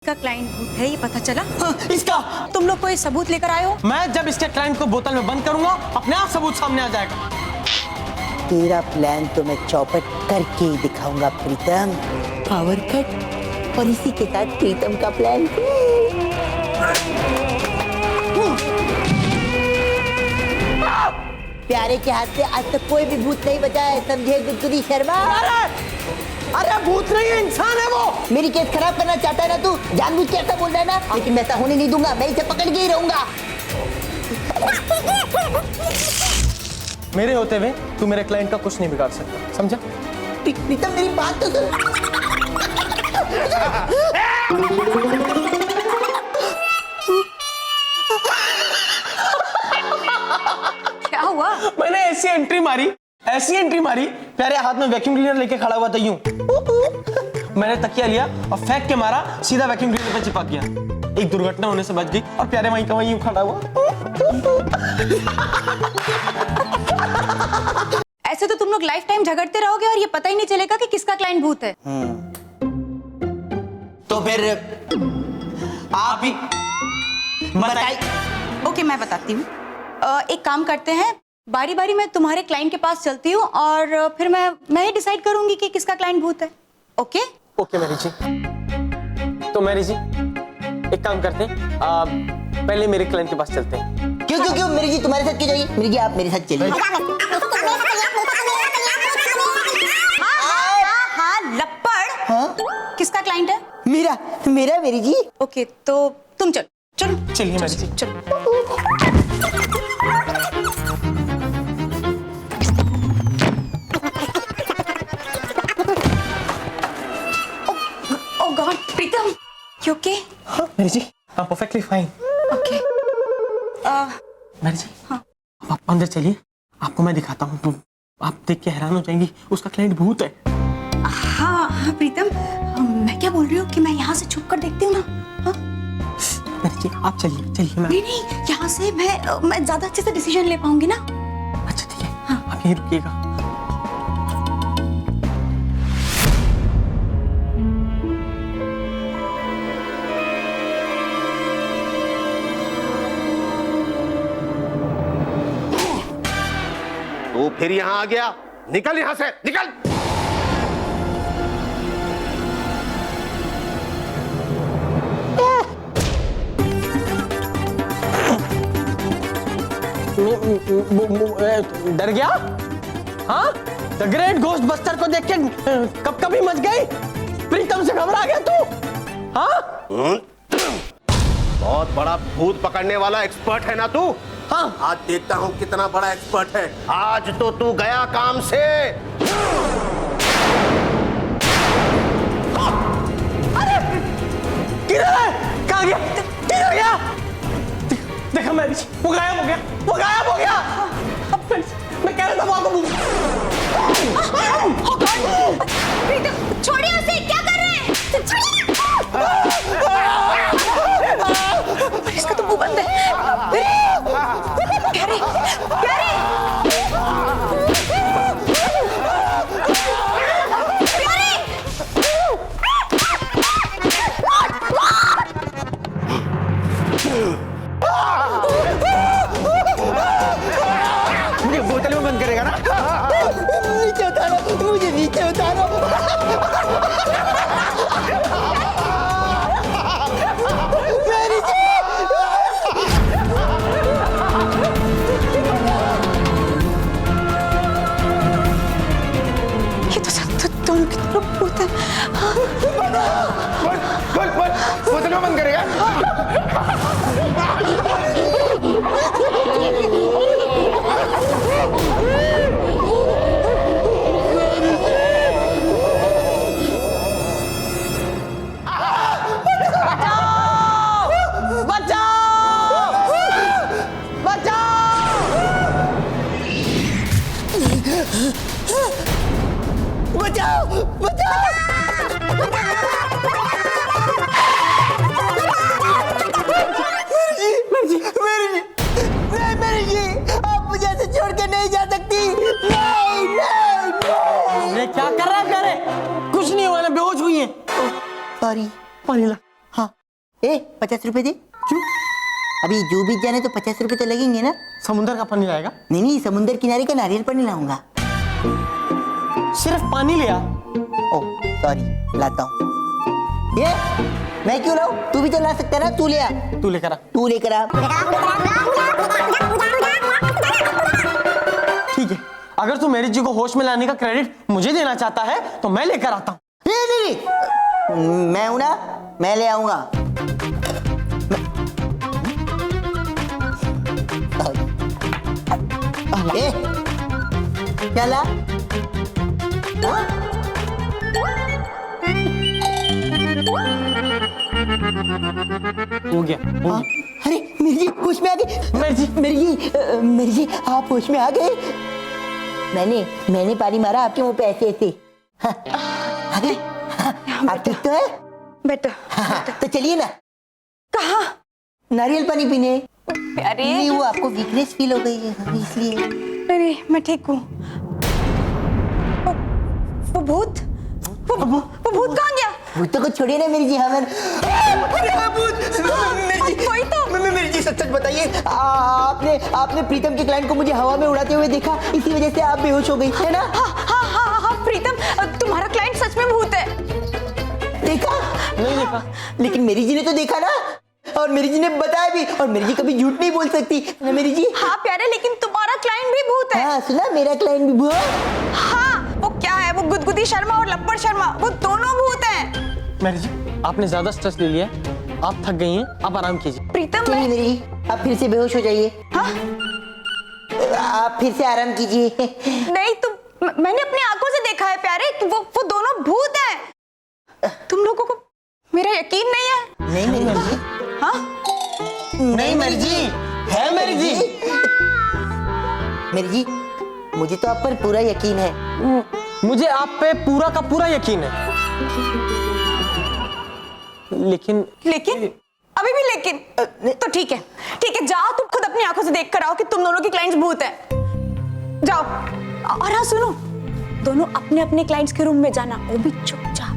का क्लाइंट भूत है ये पता चला? हाँ, इसका तुम लोग कोई सबूत लेकर आए हो? मैं जब इसके क्लाइंट को बोतल में बंद करूंगा अपने आप सबूत सामने आ जाएगा। तेरा प्लान तो मैं चौपट करके ही दिखाऊंगा प्रीतम। पावर कट और इसी के साथ प्रीतम का प्लान। प्यारे के हाथ से आज तक कोई भी भूत नहीं बचा है, समझे गुदगुदी शर्मा? अरे भूत नहीं है, इंसान है वो। मेरी केस खराब करना चाहता है ना तू, जानबूझ के ऐसा बोल रहा है ना, लेकिन मैं ऐसा होने नहीं दूंगा, मैं इसे पकड़ के ही रहूंगा। मेरे होते हुए तू मेरे क्लाइंट का कुछ नहीं बिगाड़ सकता, समझा? प्रीतम मेरी बात तो सुन। क्या हुआ? मैंने ऐसी एंट्री मारी, प्यारे हाथ में वैक्यूम क्लीनर लेके खड़ा हुआ था यूं। मैंने तकिया लिया और फेंक के मारा, सीधा वैक्यूम क्लीनर पे चिपक गया। एक दुर्घटना होने से बच गई और प्यारे वहीं का वहीं यूं खड़ा हुआ। ऐसे तो तुम लोग लाइफ टाइम झगड़ते रहोगे और ये पता ही नहीं चलेगा कि किसका क्लाइंट भूत है। तो फिर आप ही बताइए। ओके, मैं बताती हूँ। एक काम करते हैं, बारी बारी मैं तुम्हारे क्लाइंट के पास चलती हूँ और फिर मैं ही डिसाइड करूंगी कि किसका क्लाइंट भूत है। ओके ओके मैरी जी। तो मैरी जी एक काम करते हैं, पहले मेरे क्लाइंट के पास चलते हैं। क्यों मेरी जी तुम्हारे साथ क्यों जाइए? मेरी जी आप मेरे साथ चलिए। हाँ, लप्पड़। हाँ? किसका क्लाइंट है? मेरा मेरी जी। ओके, तो तुम चलो। चलिए मैरी जी। चलो। ओह गॉड, प्रीतम, यू ओके? हाँ मैरी जी, हाँ परफेक्टली फाइन। ओके। मैरी जी, हाँ। अब आप अंदर चलिए, आपको मैं दिखाता हूँ। तो आप देख के हैरान हो जाएंगी, उसका क्लाइंट भूत है। हाँ प्रीतम, मैं क्या बोल रही हूँ कि मैं यहाँ से छुप कर देखती हूँ ना। हाँ? मैरी जी आप चलिए मैं। नहीं, यहाँ से मैं ज्यादा अच्छे से डिसीजन ले पाऊंगी ना। अच्छा ठीक है, हाँ। आप यहीं रुकिएगा। तू फिर यहां आ गया, निकल यहां से, निकल। डर गया? हाँ? द ग्रेट घोस्ट बस्टर को देख के कब कभी मच गई? प्रीतम से घबरा गया तू? हाँ? बहुत बड़ा भूत पकड़ने वाला एक्सपर्ट है ना तू? हाँ। आज देखता हूँ कितना बड़ा एक्सपर्ट है। आज तो तू गया काम से। अरे किधर है? कहाँ गया? किधर गया? देखा मैरी, वो गायब हो गया। मैं कह रहा था वहां को। प्रीतम छोड़िए उसे, क्या कर रहे हैं? इसका तो मुंह बंद है। प्यारे मुझे बोतल में बंद करेगा ना? मुझे नीचे उतारो। मेरी जी। ये तो सब दोनों की तरफ भूत है। बोतल में बंद करेगा। ए 50 रुपए दे। क्यों? अभी जो बीत जाने तो 50 रुपए तो लगेंगे ना। समुद्र का पानी लाएगा? नहीं नहीं, समुद्र किनारे का नारियल पानी लाऊंगा। सिर्फ पानी लिया? ओह सॉरी, लाता हूँ। ये मैं क्यों लाऊं? तू भी तो ला सकता है ना, तू ले आ। तू लेकर आ। तू लेकर आ। ठीक है, अगर तू मेरी जी को होश में लाने का क्रेडिट मुझे देना चाहता है तो मैं लेकर आता हूँ। नहीं, मैं हूं ना, मैं ले आऊंगा। ए, क्या ला? हाँ? हो गया, हो हाँ? गया। अरे मेरी जी होश में आ गए। मेरी जी आप होश में आ गए। मैंने पानी मारा आपके मुंह पे ऐसे ऐसे। हाँ, आ गए। हाँ, आप ठीक तो है? बेटा हाँ, तो चलिए ना। कहाँ? नारियल पानी पीने। प्यारे नहीं, वो आपको वीकनेस फील हो गई है इसलिए। नहीं, मैं ठीक हूँ। वो भूत कहाँ गया? भूतों को छोड़िए ना मेरी जी। हाँ कोई तो मेरी जी सच बताइए, आपने प्रीतम के क्लाइंट को मुझे हवा में उड़ाते हुए देखा, इसी वजह से आप बेहोश हो गई है ना? हाँ प्रीतम, तुम्हारा क्लाइंट सच में भूत है। देखा? नहीं देखा। लेकिन मेरी जी ने तो देखा ना, और मेरी जी ने बताया भी, और मेरी जी कभी झूठ नहीं बोल सकती ना मेरी जी। हाँ प्यारे, लेकिन तुम्हारा क्लाइंट भी भूत है। हाँ सुना, मेरा क्लाइंट भी भूत। हाँ, वो क्या है, वो गुदगुदी शर्मा और लप्पड़ शर्मा, वो दोनों भूत हैं। मेरी जी, आपने ज्यादा स्ट्रेस ले लिया है, आप थक गई हैं, आप आराम कीजिए। प्रीतम चलिए मेरी जी, आप फिर से बेहोश हो जाइए। हाँ? आप फिर से आराम कीजिए। नहीं, मैंने अपनी आंखों से देखा है प्यारे कि वो दोनों भूत हैं। तुम लोगों को मेरा यकीन नहीं है? नहीं मेरी जी। हाँ? नहीं मेरी जी, है मेरी जी। मेरी जी, मुझे तो आप पर पूरा यकीन है। मुझे आप पे पूरा का पूरा यकीन है। लेकिन अभी भी लेकिन? तो ठीक है, जाओ तुम खुद अपनी आंखों से देख कर आओ कि तुम दोनों के क्लाइंट्स भूत हैं। जाओ। और हाँ सुनो, दोनों अपने अपने क्लाइंट्स के रूम में जाना, वो भी चुपचाप।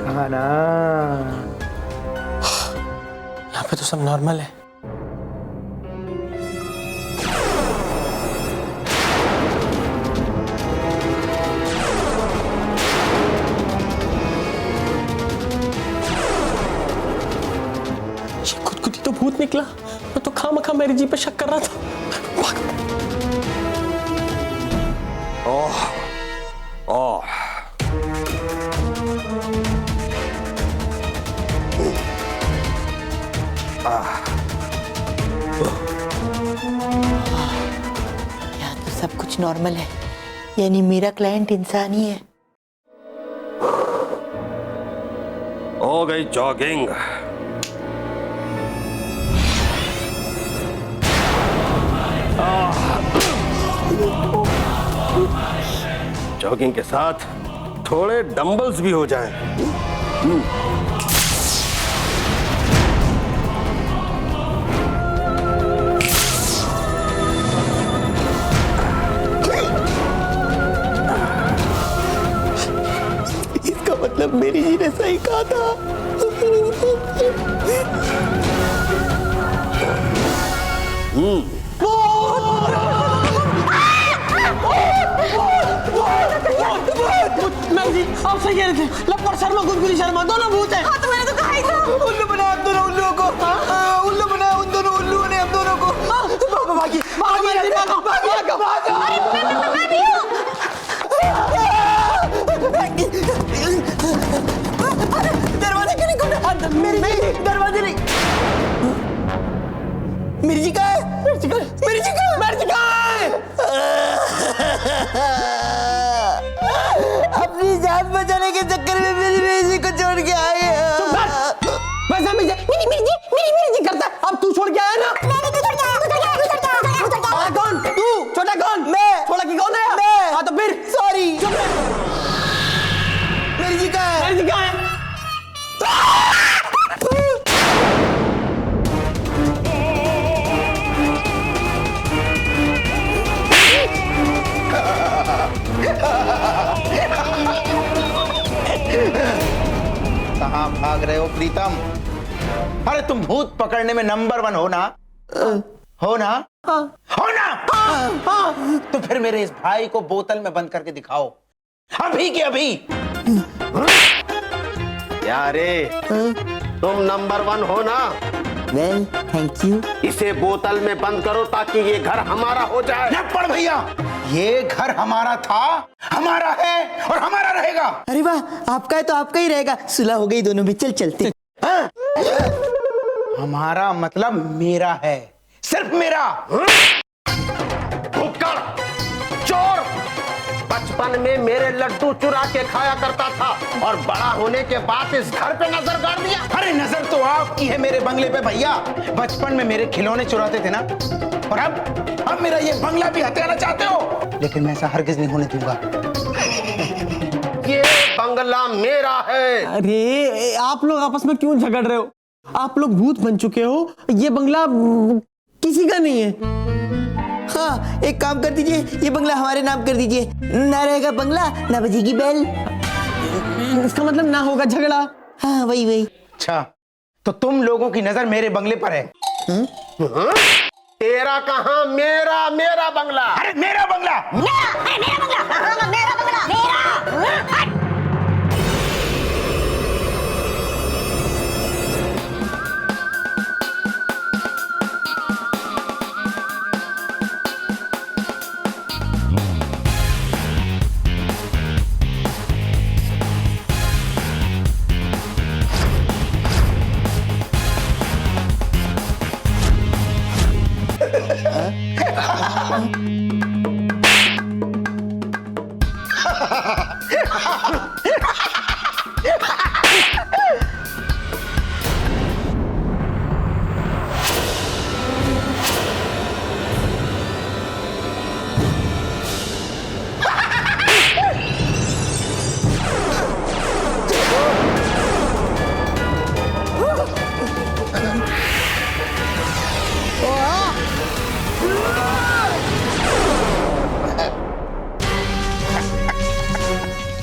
खाना यहाँ पे तो सब नॉर्मल है। ये खुदकुदी तो भूत निकला। मैं तो खामखा मेरी जी पे शक कर रहा था। भाग। ओह यहाँ तो सब कुछ नॉर्मल है, यानी मेरा क्लाइंट इंसान ही है। हो गई जॉगिंग। जॉगिंग के साथ थोड़े डंबल्स भी हो जाएं। इसका मतलब मेरी जी ने सही कहा था। मैं जी आप सही कह रहे थे। लप्पड़ शर्मा गुदगुदी शर्मा दोनों भूत हैं। हाँ तो मैंने तो कहा ही था। उल्लू बनाया हम दोनों उल्लुओं को। उल्लू बनाया उन दोनों उल्लुओं ने हम दोनों को। भागी मैं भी हूँ। दरवाजा क्यों नहीं खोला? दरवाजा नहीं। मेरी जी कहाँ है? मेरी जी कहाँ है? अपनी जान बचाने के चक्कर में मेरी जी को छोड़ के आ गया। बस मेरी जी करता है। अब तू छोड़ के आया ना? कौन? तू छोटा कौन? मैं। छोटा की कौन है? मैं। हाँ तो फिर सॉरी। कहाँ भाग रहे हो प्रीतम? अरे तुम भूत पकड़ने में नंबर 1 हो ना? हो ना? हो ना? तो फिर मेरे इस भाई को बोतल में बंद करके दिखाओ, अभी के अभी। क्या रे, तुम नंबर 1 हो ना? Well thank you. इसे बोतल में बंद करो ताकि ये घर हमारा हो जाए। न पढ़ भैया, ये घर हमारा था, हमारा है और हमारा रहेगा। अरे वाह, आपका है तो आपका ही रहेगा। सुलह हो गई दोनों में, चल चलते। हमारा मतलब मेरा है, सिर्फ मेरा। भुक्कड़, चोर, बचपन में मेरे लड्डू चुरा के खाया करता था और बड़ा होने के बाद इस घर पे नजर गाड़ दिया। अरे नजर तो आपकी है मेरे बंगले पे भैया। बचपन में मेरे खिलौने चुराते थे ना, और अब मेरा ये बंगला भी हथियाना चाहते हो, लेकिन मैं ऐसा हरगिज नहीं होने दूंगा। ये बंगला मेरा है। अरे आप लोग आपस में क्यों झगड़ रहे हो? आप लोग भूत बन चुके हो, ये बंगला किसी का नहीं है। हाँ, एक काम कर दीजिए, ये बंगला हमारे नाम कर दीजिए। ना रहेगा बंगला, ना बजेगी बेल। इसका मतलब ना होगा झगड़ा। हाँ वही वही। अच्छा, तो तुम लोगों की नजर मेरे बंगले पर है? तेरा कहां, मेरा मेरा बंगला। अरे मेरा बंगला। मेरा बंगला मेरा।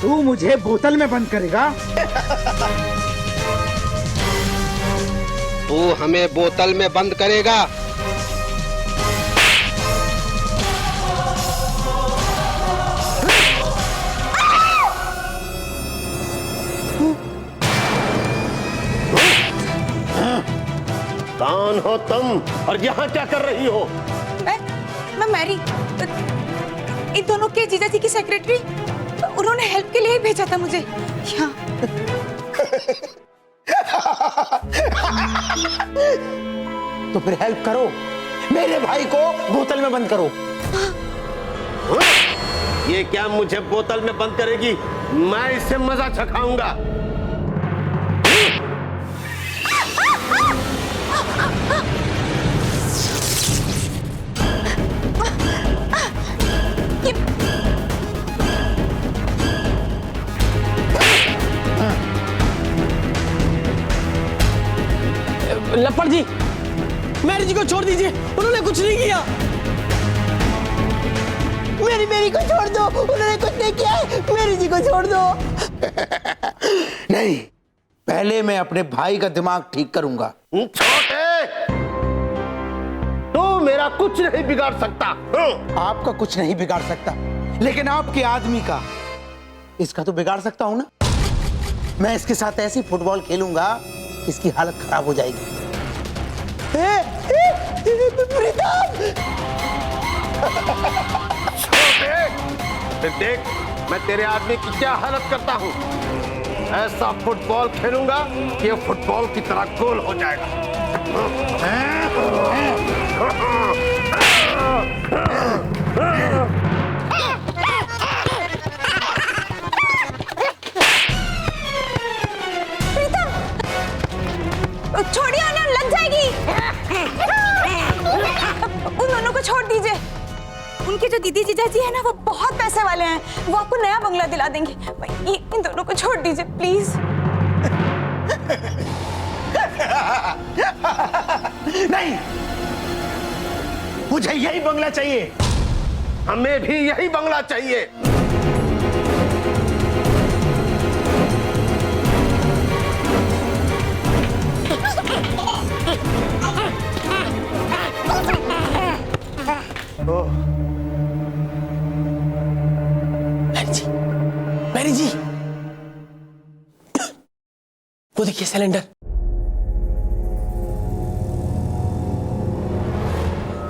तू मुझे बोतल में बंद करेगा? तू हमें बोतल में बंद करेगा? कौन हो तुम और यहाँ क्या कर रही हो? मैं मैरी, इन दोनों के जीजा जी की सेक्रेटरी। उन्होंने हेल्प के लिए ही भेजा था मुझे यहाँ। तो फिर हेल्प करो, मेरे भाई को बोतल में बंद करो। ये क्या मुझे बोतल में बंद करेगी? मैं इससे मजा चखाऊंगा। लप्पड़ जी, मैरी जी को छोड़ दीजिए, उन्होंने कुछ नहीं किया। मेरी को छोड़ दो, उन्होंने कुछ नहीं किया। मेरी जी को छोड़ दो। नहीं, पहले मैं अपने भाई का दिमाग ठीक करूंगा। छोटे, तू मेरा कुछ नहीं बिगाड़ सकता। आपका कुछ नहीं बिगाड़ सकता, लेकिन आपके आदमी का, इसका तो बिगाड़ सकता हूं ना। मैं इसके साथ ऐसी फुटबॉल खेलूंगा, इसकी हालत खराब हो जाएगी। छोटे, देख मैं तेरे आदमी की क्या हालत करता हूँ। ऐसा फुटबॉल खेलूंगा कि ये फुटबॉल की तरह गोल हो जाएगा। छोड़िए, उन्हें लग जाएगी। उन दोनों को छोड़ दीजिए। उनके जो दीदी जीजा जी है ना, वो बहुत पैसे वाले हैं, वो आपको नया बंगला दिला देंगे। ये इन दोनों को छोड़ दीजिए प्लीज। नहीं, मुझे यही बंगला चाहिए। हमें भी यही बंगला चाहिए। जी, वो देखिए सिलेंडर,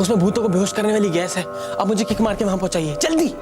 उसमें भूतों को बेहोश करने वाली गैस है। अब मुझे किक मार के वहां पहुंचाइए जल्दी।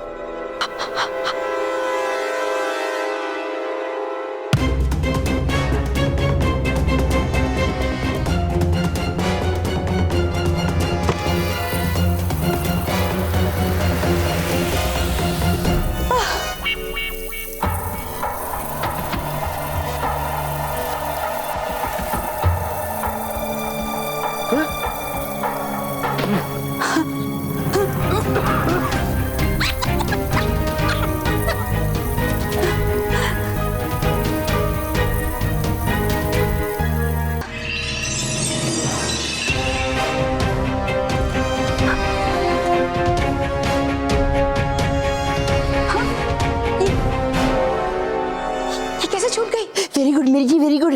वेरी गुड मेरी जी, वेरी गुड।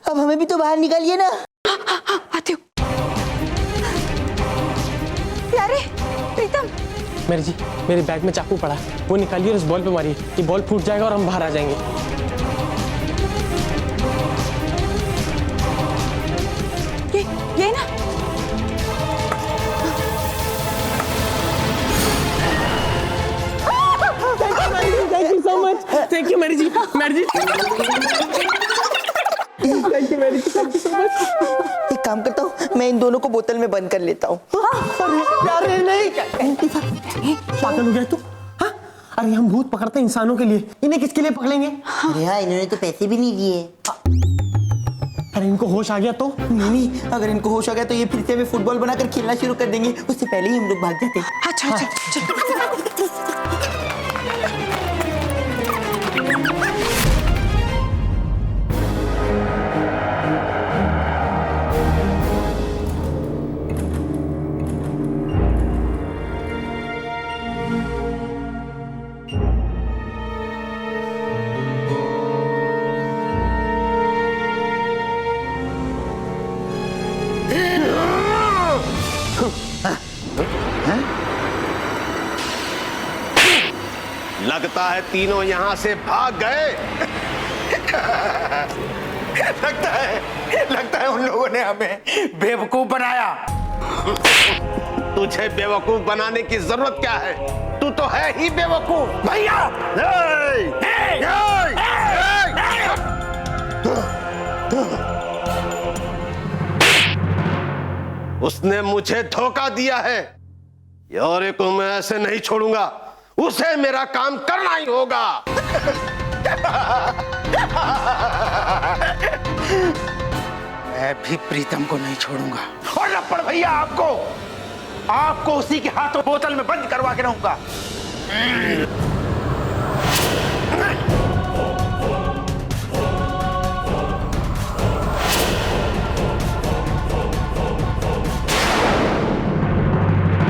अब हमें भी तो बाहर निकालिए ना। आती हूँ। अरे प्रीतम, मेरी जी, मेरे बैग में चाकू पड़ा, वो निकालिए और उस बॉल पे मारिए। ये बॉल फूट जाएगा और हम बाहर आ जाएंगे। ये ना। Thank you so much, thank you मेरी जी, मेरी जी। थैंक यू मेरी जी, थैंक यू सो मच। एक काम करता हूँ, मैं इन दोनों को बोतल में बंद कर लेता हूँ। अरे नहीं, पागल हो गया तू? हाँ? अरे हम भूत पकड़ते हैं इंसानों के लिए, इन्हें किसके लिए पकड़ेंगे? अरे हाँ, इन्होंने तो पैसे भी नहीं दिए। अरे इनको होश आ गया तो? नहीं, अगर इनको होश आ गया तो ये फिर से हमें फुटबॉल बनाकर खेलना शुरू कर देंगे। उससे पहले ही हम लोग भाग जाते। अच्छा चल। लगता है तीनों यहां से भाग गए। लगता है उन लोगों ने हमें बेवकूफ बनाया। तुझे बेवकूफ बनाने की जरूरत क्या है? तू तो है ही बेवकूफ। भैया, उसने मुझे धोखा दिया है। यारे को मैं ऐसे नहीं छोड़ूंगा, उसे मेरा काम करना ही होगा। मैं भी प्रीतम को नहीं छोड़ूंगा। और लपड़ भैया, आपको उसी के हाथों बोतल में बंद करवा के रहूंगा।